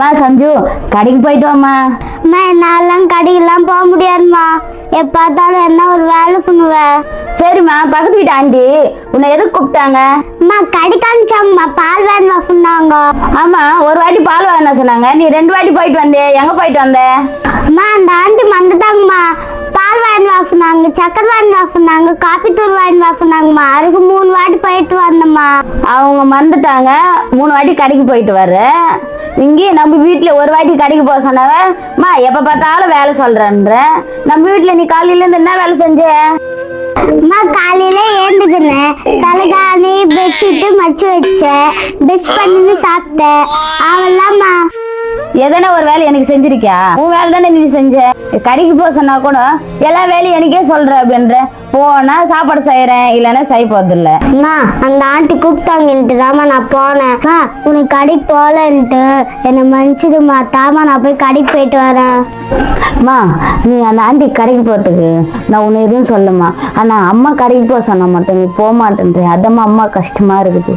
மா சஞ்சு கடைக்கு போயிட்டு வாம்மா. அம்மா என்னாலாம் கடைக்கெல்லாம் போக முடியாதும்மா. பார்த்தாலும் என்ன ஒரு வேலை பண்ணுவேன். சரிம்மா, பக்கத்து வீட்டு ஆண்டி உன்னை எதுக்கு கூப்பிட்டாங்க? அம்மா கடைக்கு அனுப்பிச்சாங்கம்மா, பால் வேணுமா சொன்னாங்க. ஆமா, ஒரு வாட்டி பால் வாங்கினா சொன்னாங்க. நீ 2 வாட்டி போயிட்டு வந்தே, எங்க போயிட்டு வந்த? அம்மா அந்த ஆண்டி வந்துட்டாங்கம்மா. பால் வாங்கினா சொன்னாங்க, சக்கரை வாங்கினா சொன்னாங்க, காப்பி தூள் வாங்கினா சொன்னாங்கம்மா. அதுக்கு 3 வாட்டி போயிட்டு வந்தம்மா. அவங்க மறந்துட்டாங்க. 3 வாட்டி கடைக்கு போயிட்டு வர்ற. இங்கே நம்ம வீட்டுல ஒரு வாட்டி கடைக்கு போக சொன்னாங்க. மா எப்ப பார்த்தாலும் வேலை சொல்றன்ற. நம்ம வீட்டுல நீ காலையில இருந்து என்ன வேலை செஞ்ச? அம்மா காலையில ஏந்துக்குனேன், தலைகாணி பெட்ஷீட்டு மச்சு வச்சேன், பெஸ்ட் பண்ணி சாப்பிட்டேன். அவெல்லாம்மா. எதனா ஒரு வேலை எனக்கு செஞ்சிருக்கியா? உன் வேலை தானே நீ செஞ்ச. கடைக்கு போக சொன்னா கூட எல்லா வேலையும் எனக்கே சொல்ற அப்படின்ற. போனா சாப்பாடு செய்யறேன், இல்லைன்னா செய்ய போறதில்ல. அம்மா அந்த ஆண்டி கூப்பிட்டாங்கன்ட்டு தாம்மா நான் போனேன். உனக்கு கடைக்கு போகலன்ட்டு என்னை மன்னிச்சிடுமா. தாமா நான் போய் கடைக்கு போயிட்டு வரேன். அம்மா நீ அந்த ஆண்டி கடைக்கு போறதுக்கு நான் உன்னை எதுவும் சொல்லுமா. ஆனா அம்மா கடைக்கு போக சொன்னா மட்டும் நீ போக மாட்டேன்ற. அதம்மா அம்மா கஷ்டமா இருக்குது.